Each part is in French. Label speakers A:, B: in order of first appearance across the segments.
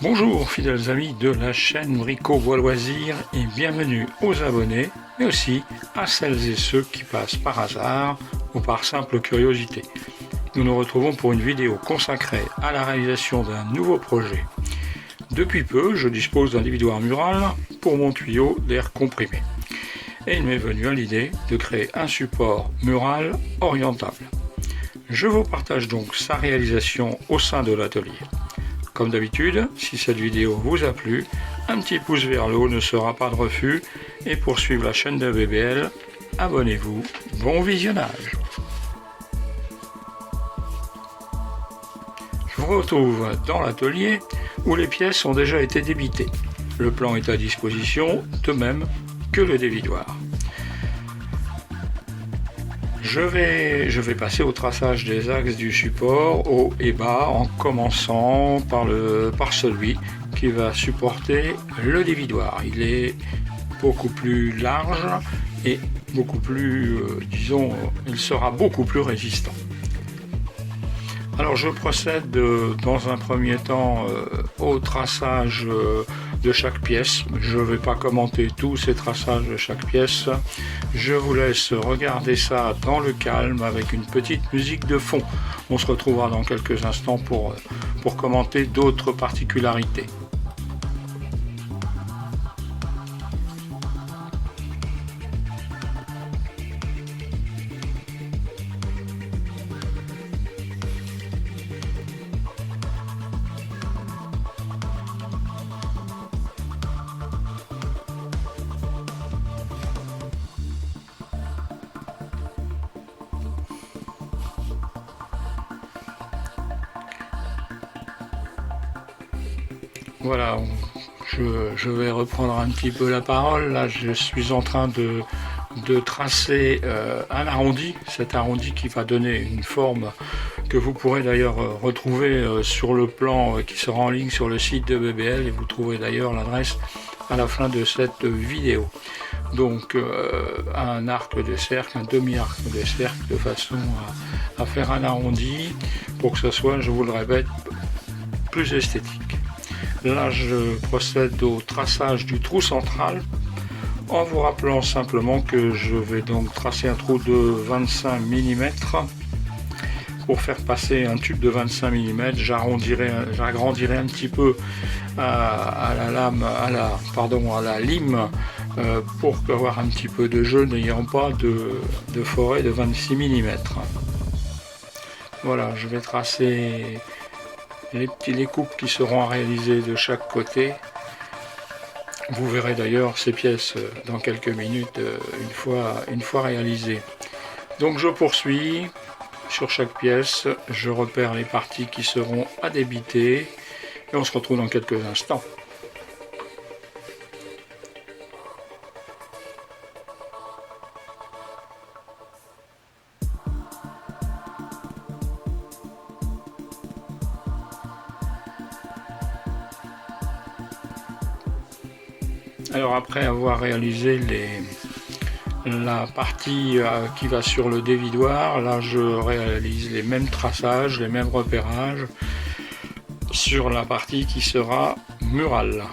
A: Bonjour fidèles amis de la chaîne Brico Bois Loisirs et bienvenue aux abonnés, mais aussi à celles et ceux qui passent par hasard ou par simple curiosité. Nous nous retrouvons pour une vidéo consacrée à la réalisation d'un nouveau projet. Depuis peu, je dispose d'un dévidoir mural pour mon tuyau d'air comprimé. Et il m'est venu à l'idée de créer un support mural orientable. Je vous partage donc sa réalisation au sein de l'atelier. Comme d'habitude, si cette vidéo vous a plu, un petit pouce vers le haut ne sera pas de refus, et pour suivre la chaîne de BBL, abonnez-vous. Bon visionnage. Je vous retrouve dans l'atelier où les pièces ont déjà été débitées. Le plan est à disposition, de même que le dévidoir. Je vais passer au traçage des axes du support haut et bas en commençant par celui qui va supporter le dévidoir. Il est beaucoup plus large et beaucoup plus, il sera beaucoup plus résistant. Alors je procède dans un premier temps au traçage de chaque pièce. Je ne vais pas commenter tous ces traçages de chaque pièce. Je vous laisse regarder ça dans le calme avec une petite musique de fond. On se retrouvera dans quelques instants pour commenter d'autres particularités. Voilà, je vais reprendre un petit peu la parole. Là, je suis en train de tracer un arrondi, cet arrondi qui va donner une forme que vous pourrez d'ailleurs retrouver sur le plan qui sera en ligne sur le site de BBL, et vous trouverez d'ailleurs l'adresse à la fin de cette vidéo. Donc un arc de cercle, un demi-arc de cercle, de façon à faire un arrondi pour que ce soit, je vous le répète, plus esthétique. Là, je procède au traçage du trou central en vous rappelant simplement que je vais donc tracer un trou de 25 mm. Pour faire passer un tube de 25 mm, j'agrandirai un petit peu à la lime pour avoir un petit peu de jeu, n'ayant pas de forêt de 26 mm. Voilà, je vais tracer les coupes qui seront réalisées de chaque côté. Vous verrez d'ailleurs ces pièces dans quelques minutes une fois réalisées. Donc je poursuis sur chaque pièce, je repère les parties qui seront à débiter et on se retrouve dans quelques instants. Alors après avoir réalisé la partie qui va sur le dévidoir, là je réalise les mêmes traçages, les mêmes repérages sur la partie qui sera murale.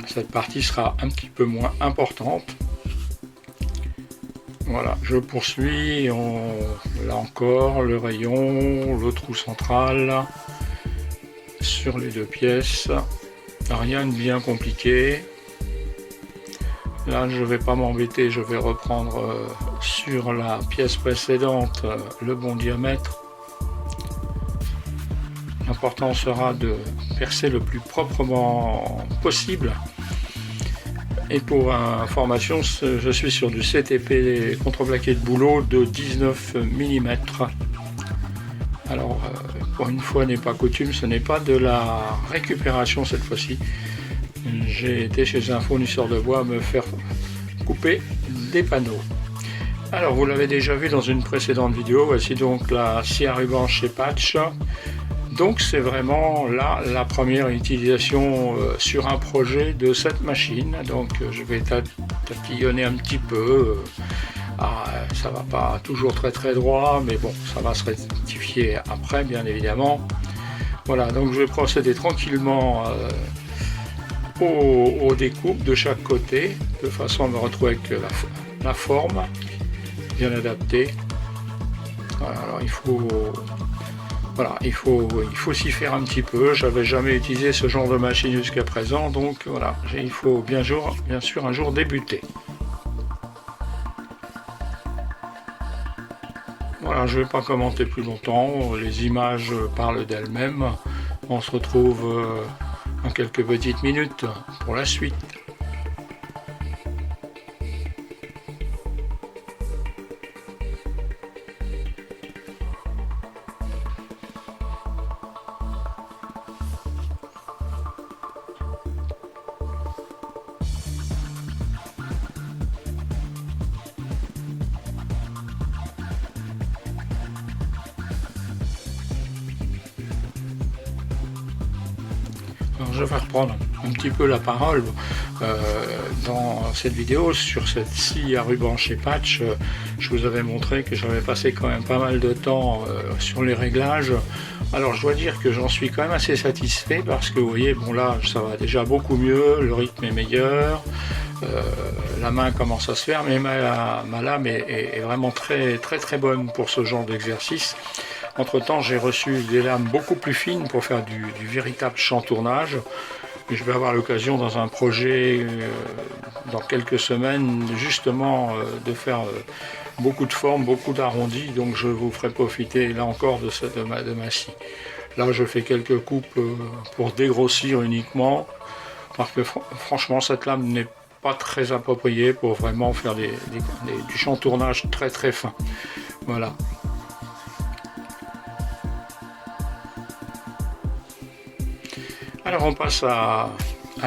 A: Cette partie sera un petit peu moins importante. Voilà, je poursuis, là encore le rayon, le trou central sur les deux pièces, rien de bien compliqué. Là, je ne vais pas m'embêter, je vais reprendre sur la pièce précédente le bon diamètre. L'important sera de percer le plus proprement possible. Et pour information, je suis sur du CTP contreplaqué de bouleau de 19 mm. Alors, pour une fois n'est pas coutume, ce n'est pas de la récupération cette fois-ci. J'ai été chez un fournisseur de bois me faire couper des panneaux. Alors vous l'avez déjà vu dans une précédente vidéo, voici donc la scie à ruban chez Patch. Donc c'est vraiment là la première utilisation sur un projet de cette machine. Donc je vais tatillonner un petit peu. Ça va pas toujours très droit, mais bon, ça va se rectifier après bien évidemment. Voilà, donc je vais procéder tranquillement aux découpes de chaque côté, de façon à me retrouver avec la forme bien adaptée. Voilà, alors il faut s'y faire un petit peu. J'avais jamais utilisé ce genre de machine jusqu'à présent, donc voilà, il faut bien sûr un jour débuter. Voilà, je ne vais pas commenter plus longtemps, les images parlent d'elles-mêmes. On se retrouve en quelques petites minutes pour la suite. Alors, je vais reprendre un petit peu la parole dans cette vidéo sur cette scie à ruban chez Patch. Je vous avais montré que j'avais passé quand même pas mal de temps sur les réglages. Alors je dois dire que j'en suis quand même assez satisfait parce que vous voyez, bon là ça va déjà beaucoup mieux, le rythme est meilleur, la main commence à se faire, mais ma lame est vraiment très bonne pour ce genre d'exercice. Entre temps j'ai reçu des lames beaucoup plus fines pour faire du véritable chantournage. Et je vais avoir l'occasion dans un projet dans quelques semaines justement de faire beaucoup de formes, beaucoup d'arrondis, donc je vous ferai profiter là encore de ma scie. Là je fais quelques coupes pour dégrossir uniquement, parce que franchement cette lame n'est pas très appropriée pour vraiment faire du chantournage très fin. Voilà. Alors on passe à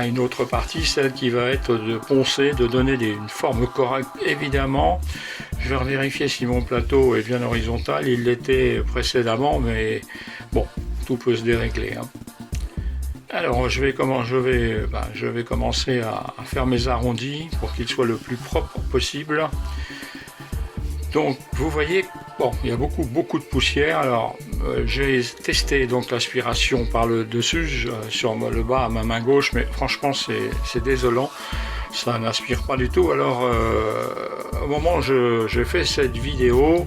A: une autre partie, celle qui va être de poncer, de donner une forme correcte évidemment. Je vais vérifier si mon plateau est bien horizontal, il l'était précédemment, mais bon, tout peut se dérégler. Hein. Alors je vais commencer à faire mes arrondis pour qu'ils soient le plus propre possible. Donc vous voyez, bon, il y a beaucoup de poussière. Alors j'ai testé donc l'aspiration par le dessus, sur le bas à ma main gauche, mais franchement c'est désolant, ça n'aspire pas du tout. Alors au moment où je fais cette vidéo,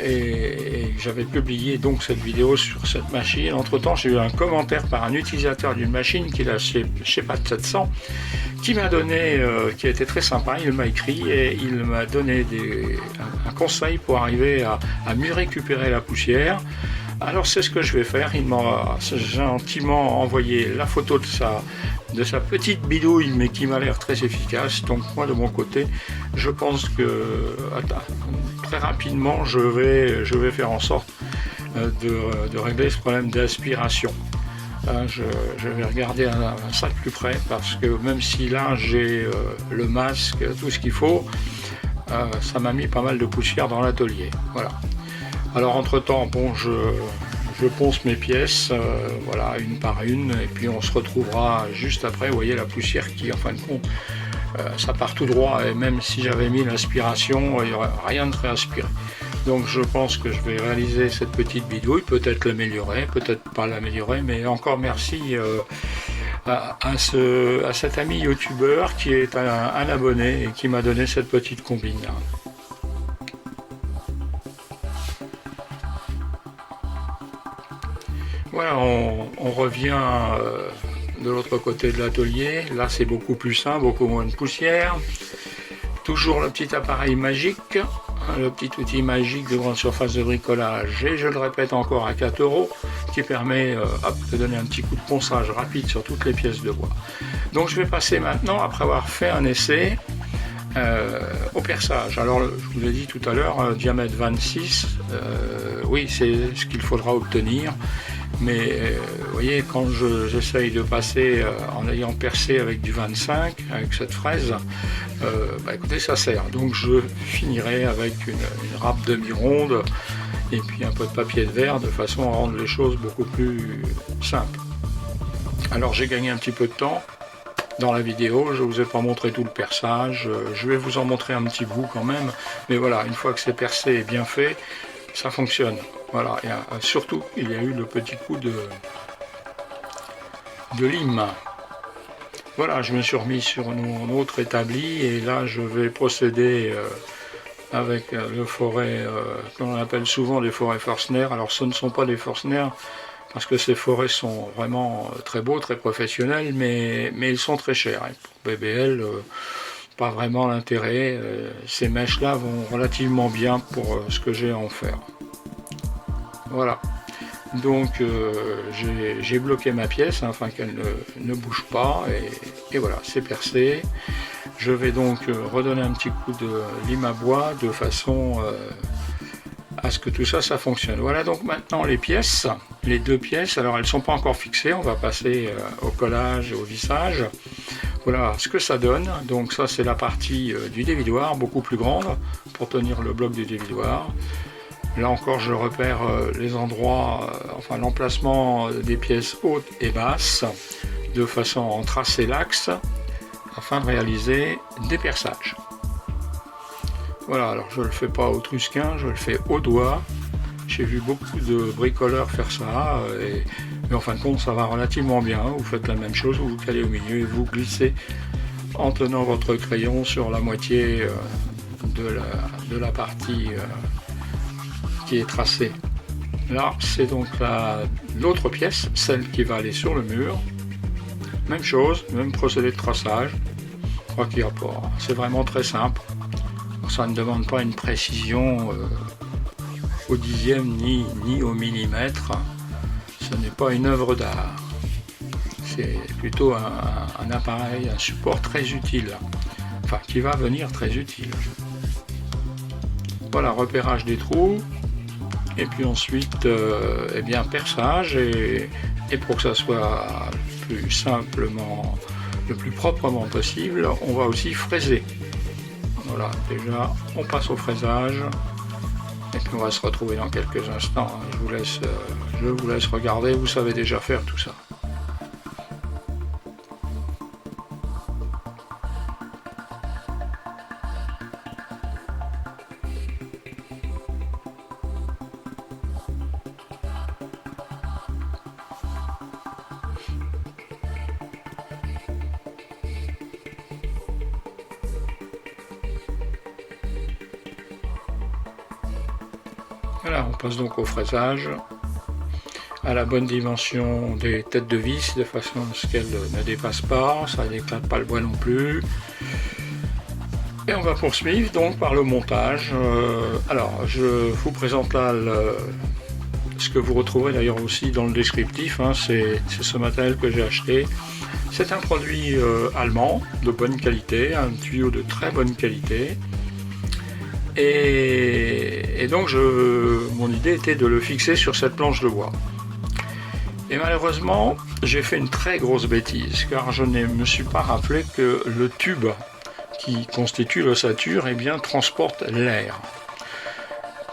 A: et j'avais publié donc cette vidéo sur cette machine. Entre temps j'ai eu un commentaire par un utilisateur d'une machine qu'il a chez Pat 700 qui m'a donné, qui a été très sympa. Il m'a écrit et il m'a donné un conseil pour arriver à mieux récupérer la poussière. Alors c'est ce que je vais faire. Il m'a gentiment envoyé la photo de sa petite bidouille, mais qui m'a l'air très efficace. Donc moi de mon côté, je pense que très rapidement je vais faire en sorte de régler ce problème d'aspiration. Je vais regarder ça de plus près, parce que même si là j'ai le masque, tout ce qu'il faut, ça m'a mis pas mal de poussière dans l'atelier. Voilà. Alors entre temps, bon, je ponce mes pièces, voilà, une par une, et puis on se retrouvera juste après. Vous voyez la poussière qui, en fin de compte, ça part tout droit, et même si j'avais mis l'aspiration, il n'y aurait rien de très aspiré. Donc je pense que je vais réaliser cette petite bidouille, peut-être l'améliorer, peut-être pas l'améliorer, mais encore merci à cet ami youtubeur qui est un abonné et qui m'a donné cette petite combine. Voilà, on revient de l'autre côté de l'atelier. Là c'est beaucoup plus sain, beaucoup moins de poussière. Toujours le petit appareil magique, le petit outil magique de grande surface de bricolage, et je le répète encore, à 4 €, qui permet de donner un petit coup de ponçage rapide sur toutes les pièces de bois. Donc je vais passer maintenant, après avoir fait un essai, au perçage. Alors je vous ai dit tout à l'heure, diamètre 26, oui c'est ce qu'il faudra obtenir. Mais vous voyez, quand j'essaye de passer en ayant percé avec du 25, avec cette fraise, écoutez, ça sert. Donc je finirai avec une râpe demi-ronde et puis un peu de papier de verre, de façon à rendre les choses beaucoup plus simples. Alors j'ai gagné un petit peu de temps dans la vidéo, je ne vous ai pas montré tout le perçage, je vais vous en montrer un petit bout quand même, mais voilà, une fois que c'est percé et bien fait, ça fonctionne. Voilà, et surtout il y a eu le petit coup de lime. Voilà, je me suis remis sur mon autre établi et là je vais procéder avec le forêt qu'on appelle souvent des forêts Forstner. Alors ce ne sont pas des Forstner parce que ces forêts sont vraiment très beaux, très professionnels, mais ils sont très chers. Et pour BBL, pas vraiment l'intérêt. Ces mèches-là vont relativement bien pour ce que j'ai à en faire. Voilà. Donc j'ai bloqué ma pièce afin qu'elle ne bouge pas et voilà, c'est percé. Je vais donc redonner un petit coup de lime à bois de façon à ce que tout ça, ça fonctionne. Voilà donc maintenant les pièces, les deux pièces, alors elles ne sont pas encore fixées, on va passer au collage et au vissage. Voilà ce que ça donne. Donc ça c'est la partie du dévidoir, beaucoup plus grande pour tenir le bloc du dévidoir. Là encore je repère les endroits, enfin l'emplacement des pièces hautes et basses, de façon à en tracer l'axe, afin de réaliser des perçages. Voilà, alors je ne le fais pas au trusquin, je le fais au doigt. J'ai vu beaucoup de bricoleurs faire ça, mais en fin de compte ça va relativement bien. Vous faites la même chose, vous vous calez au milieu et vous glissez en tenant votre crayon sur la moitié de la partie qui est tracée. Là c'est donc l'autre pièce, celle qui va aller sur le mur. Même chose, même procédé de traçage. Je crois qu'il n'y a pas. C'est vraiment très simple. Ça ne demande pas une précision au dixième ni au millimètre. Ce n'est pas une œuvre d'art. C'est plutôt un appareil, un support très utile. Enfin, qui va venir très utile. Voilà, repérage des trous. Et puis ensuite, eh bien, perçage. Et pour que ça soit plus simplement, le plus proprement possible, on va aussi fraiser. Voilà, déjà on passe au fraisage et puis on va se retrouver dans quelques instants. Je vous laisse regarder, vous savez déjà faire tout ça. Voilà, on passe donc au fraisage, à la bonne dimension des têtes de vis, de façon à ce qu'elles ne dépassent pas, ça n'éclate pas le bois non plus. Et on va poursuivre donc par le montage. Alors, je vous présente là ce que vous retrouverez d'ailleurs aussi dans le descriptif, hein, c'est ce matériel que j'ai acheté. C'est un produit allemand de bonne qualité, un tuyau de très bonne qualité. Et donc mon idée était de le fixer sur cette planche de bois. Et malheureusement, j'ai fait une très grosse bêtise, car je ne me suis pas rappelé que le tube qui constitue l'ossature, eh bien, transporte l'air.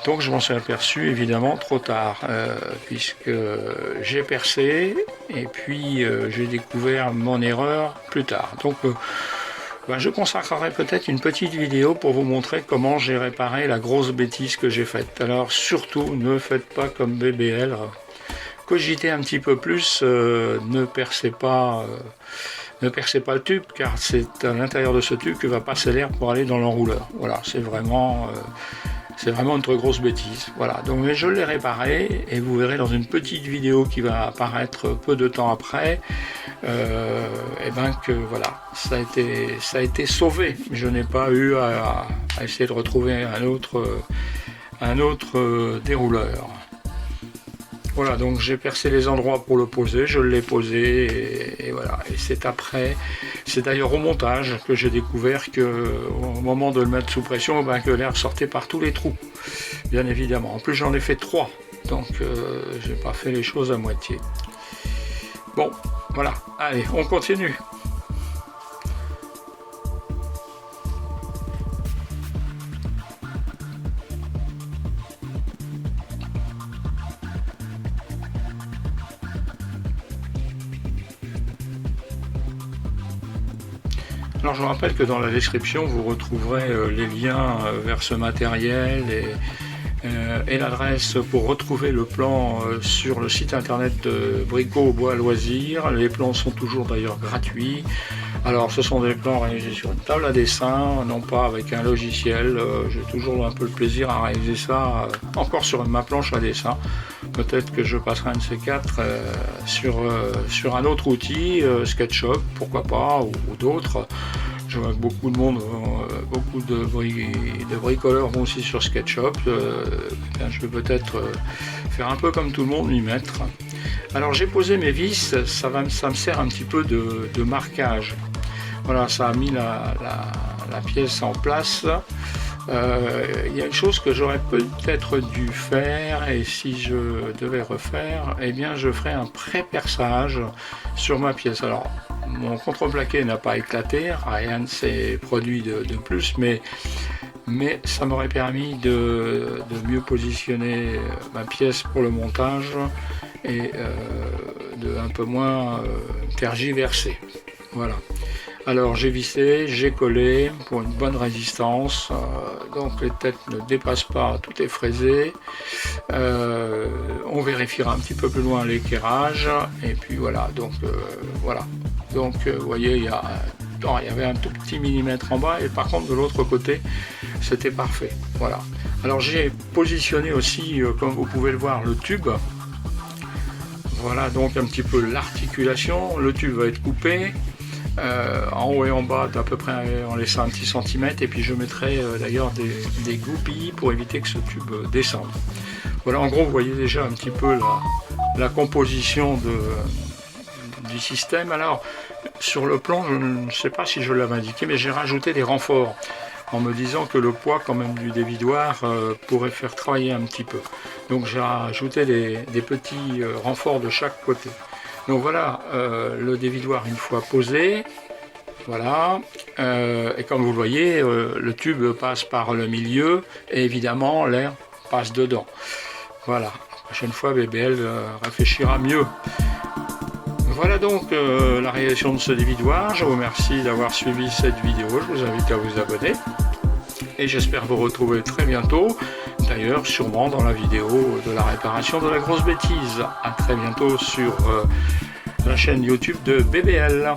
A: Donc je m'en suis aperçu évidemment trop tard, puisque j'ai percé et puis j'ai découvert mon erreur plus tard. Donc je consacrerai peut-être une petite vidéo pour vous montrer comment j'ai réparé la grosse bêtise que j'ai faite. Alors surtout, ne faites pas comme BBL. Cogitez un petit peu plus, ne percez pas le tube, car c'est à l'intérieur de ce tube que va passer l'air pour aller dans l'enrouleur. Voilà, c'est vraiment une très grosse bêtise. Voilà, donc je l'ai réparé et vous verrez dans une petite vidéo qui va apparaître peu de temps après, et ben que voilà, ça a été sauvé. Je n'ai pas eu à essayer de retrouver un autre dérouleur. Voilà, donc j'ai percé les endroits pour le poser, je l'ai posé et voilà. Et c'est d'ailleurs au montage que j'ai découvert que au moment de le mettre sous pression, ben, que l'air sortait par tous les trous, bien évidemment. En plus j'en ai fait 3, donc j'ai pas fait les choses à moitié. Bon, voilà, allez, on continue. Alors je vous rappelle que dans la description vous retrouverez les liens vers ce matériel et l'adresse pour retrouver le plan sur le site internet de Brico Bois Loisirs. Les plans sont toujours d'ailleurs gratuits. Alors ce sont des plans réalisés sur une table à dessin, non pas avec un logiciel. J'ai toujours un peu le plaisir à réaliser ça encore sur ma planche à dessin. Peut-être que je passerai un de ces quatre sur un autre outil, SketchUp, pourquoi pas, ou d'autres. Je vois que beaucoup de monde, beaucoup de bricoleurs vont aussi sur SketchUp. Je vais peut-être faire un peu comme tout le monde, m'y mettre. Alors j'ai posé mes vis, ça me sert un petit peu de marquage. Voilà, ça a mis la pièce en place. Il y a une chose que j'aurais peut-être dû faire, et si je devais refaire, eh bien je ferais un pré-perçage sur ma pièce. Alors mon contreplaqué n'a pas éclaté, rien ne s'est produit de plus, mais ça m'aurait permis de mieux positionner ma pièce pour le montage et de un peu moins tergiverser. Voilà. Alors j'ai vissé, j'ai collé pour une bonne résistance, donc les têtes ne dépassent pas, tout est fraisé. On vérifiera un petit peu plus loin l'équerrage, et puis voilà, donc voilà. Donc vous voyez, il y avait un tout petit millimètre en bas, et par contre de l'autre côté, c'était parfait. Voilà. Alors j'ai positionné aussi, comme vous pouvez le voir, le tube. Voilà donc un petit peu l'articulation. Le tube va être coupé. En haut et en bas d'à peu près en laissant un petit centimètre, et puis je mettrai d'ailleurs des goupilles pour éviter que ce tube descende. Voilà, en gros vous voyez déjà un petit peu la composition du système. Alors sur le plan, je ne sais pas si je l'avais indiqué, mais j'ai rajouté des renforts en me disant que le poids quand même du dévidoir pourrait faire travailler un petit peu. Donc j'ai rajouté des petits renforts de chaque côté. Donc voilà, le dévidoir une fois posé, voilà, et comme vous le voyez, le tube passe par le milieu, et évidemment l'air passe dedans. Voilà, la prochaine fois BBL réfléchira mieux. Voilà donc la réalisation de ce dévidoir. Je vous remercie d'avoir suivi cette vidéo, je vous invite à vous abonner, et j'espère vous retrouver très bientôt. D'ailleurs, sûrement dans la vidéo de la réparation de la grosse bêtise. A très bientôt sur la chaîne YouTube de BBL.